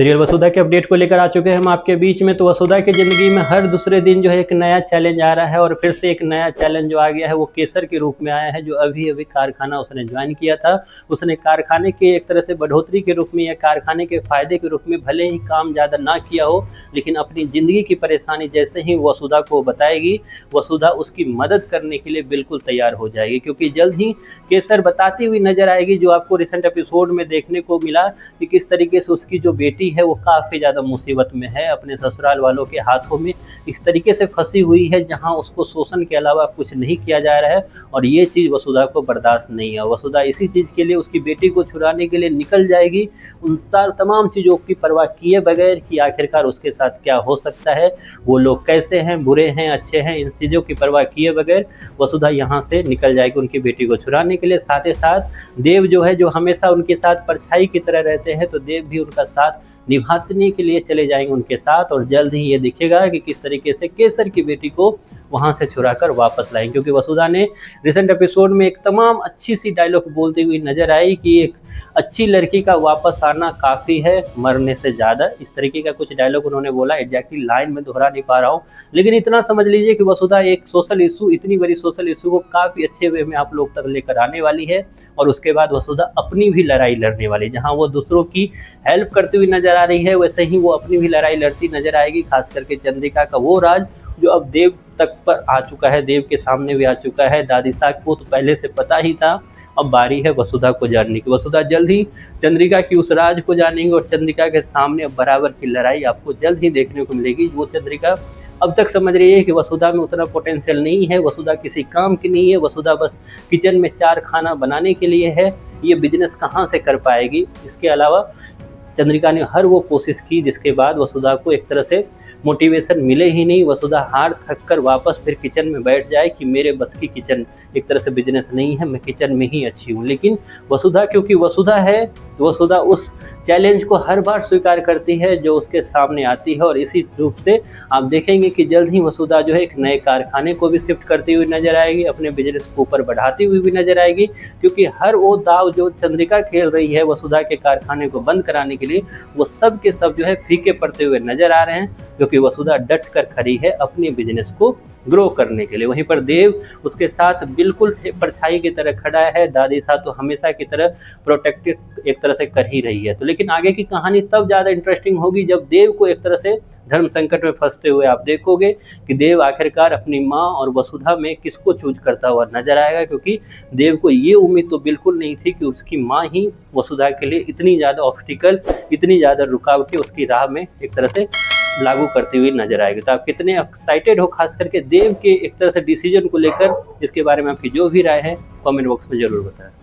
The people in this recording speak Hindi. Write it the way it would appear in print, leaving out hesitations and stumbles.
सीरियल वसुधा के अपडेट को लेकर आ चुके हैं हम आपके बीच में। तो वसुधा की ज़िंदगी में हर दूसरे दिन जो है एक नया चैलेंज आ रहा है और फिर से एक नया चैलेंज जो आ गया है वो केसर के रूप में आया है, जो अभी-अभी कारखाना उसने ज्वाइन किया था। उसने कारखाने के एक तरह से बढ़ोतरी के रूप में या कारखाने के फ़ायदे के रूप में भले ही काम ज़्यादा ना किया हो, लेकिन अपनी ज़िंदगी की परेशानी जैसे ही वसुधा को बताएगी, वसुधा उसकी मदद करने के लिए बिल्कुल तैयार हो जाएगी। क्योंकि जल्द ही केसर बताती हुई नज़र आएगी, जो आपको रिसेंट एपिसोड में देखने को मिला कि किस तरीके से उसकी जो बेटी है वो काफ़ी ज़्यादा मुसीबत में है, अपने ससुराल वालों के हाथों में इस तरीके से फंसी हुई है जहां उसको शोषण के अलावा कुछ नहीं किया जा रहा है। और ये चीज़ वसुधा को बर्दाश्त नहीं है। वसुधा इसी चीज़ के लिए उसकी बेटी को छुड़ाने के लिए निकल जाएगी, उन तमाम चीज़ों की परवाह किए बगैर कि आखिरकार उसके साथ क्या हो सकता है, वो लोग कैसे हैं, बुरे हैं, अच्छे हैं, इन चीज़ों की परवाह किए बगैर वसुधा यहाँ से निकल जाएगी उनकी बेटी को छुड़ाने के लिए। साथ ही साथ देव जो है, जो हमेशा उनके साथ परछाई की तरह रहते हैं, तो देव भी उनका साथ निभाने के लिए चले जाएंगे उनके साथ। और जल्द ही ये दिखेगा कि किस तरीके से केसर की बेटी को वहाँ से छुड़ाकर वापस लाएंगे। क्योंकि वसुधा ने रिसेंट एपिसोड में एक तमाम अच्छी सी डायलॉग बोलती हुई नजर आई कि एक अच्छी लड़की का वापस आना काफ़ी है मरने से ज़्यादा। इस तरीके का कुछ डायलॉग उन्होंने बोला, एग्जैक्टली लाइन में दोहरा नहीं पा रहा हूँ, लेकिन इतना समझ लीजिए कि वसुधा एक सोशल इशू, इतनी बड़ी सोशल इशू को काफ़ी अच्छे वे में आप लोग तक लेकर आने वाली है। और उसके बाद वसुधा अपनी भी लड़ाई लड़ने वाली, जहाँ वो दूसरों की हेल्प करती हुई नजर आ रही है, वैसे ही वो अपनी भी लड़ाई लड़ती नजर आएगी। खास करके चंद्रिका का वो राज जो अब देव तक पर आ चुका है, देव के सामने भी आ चुका है। दादी साहब को तो पहले से पता ही था, अब बारी है वसुधा को जानने की। वसुधा जल्द ही चंद्रिका की उस राज को जानेंगे और चंद्रिका के सामने अब बराबर की लड़ाई आपको जल्द ही देखने को मिलेगी। वो चंद्रिका अब तक समझ रही है कि वसुधा में उतना पोटेंशियल नहीं है, वसुधा किसी काम की नहीं है, वसुधा बस किचन में 4 खाना बनाने के लिए है, ये बिजनेस कहाँ से कर पाएगी। इसके अलावा चंद्रिका ने हर वो कोशिश की जिसके बाद वसुधा को एक तरह से मोटिवेशन मिले ही नहीं। वसुधा हार थक कर वापस फिर किचन में बैठ जाए कि मेरे बस की किचन एक तरह से बिजनेस नहीं है, मैं किचन में ही अच्छी हूँ। लेकिन वसुधा क्योंकि वसुधा है, तो वसुधा उस चैलेंज को हर बार स्वीकार करती है जो उसके सामने आती है। और इसी रूप से आप देखेंगे कि जल्द ही वसुधा जो है एक नए कारखाने को भी शिफ्ट करती हुई नजर आएगी, अपने बिजनेस को ऊपर बढ़ाती हुई भी नजर आएगी। क्योंकि हर वो दाव जो चंद्रिका खेल रही है वसुधा के कारखाने को बंद कराने के लिए, वो सब के सब जो है फीके पड़ते हुए नजर आ रहे हैं। क्योंकि वसुधा डट कर खड़ी है अपने बिजनेस को ग्रो करने के लिए। वहीं पर देव उसके साथ बिल्कुल परछाई की तरह खड़ा है, दादी साहब तो हमेशा की तरह प्रोटेक्टेड एक तरह से कर ही रही है। तो लेकिन आगे की कहानी तब ज़्यादा इंटरेस्टिंग होगी जब देव को एक तरह से धर्म संकट में फंसते हुए आप देखोगे कि देव आखिरकार अपनी माँ और वसुधा में किसको चूज करता हुआ नजर आएगा। क्योंकि देव को ये उम्मीद तो बिल्कुल नहीं थी कि उसकी माँ ही वसुधा के लिए इतनी ज़्यादा ऑब्स्टिकल, इतनी ज़्यादा रुकावटें उसकी राह में एक तरह से लागू करती हुई नजर आएगी। तो आप कितने एक्साइटेड हो खास करके देव के एक तरह से डिसीजन को लेकर, इसके बारे में आपकी जो भी राय है कमेंट बॉक्स में जरूर बताएं।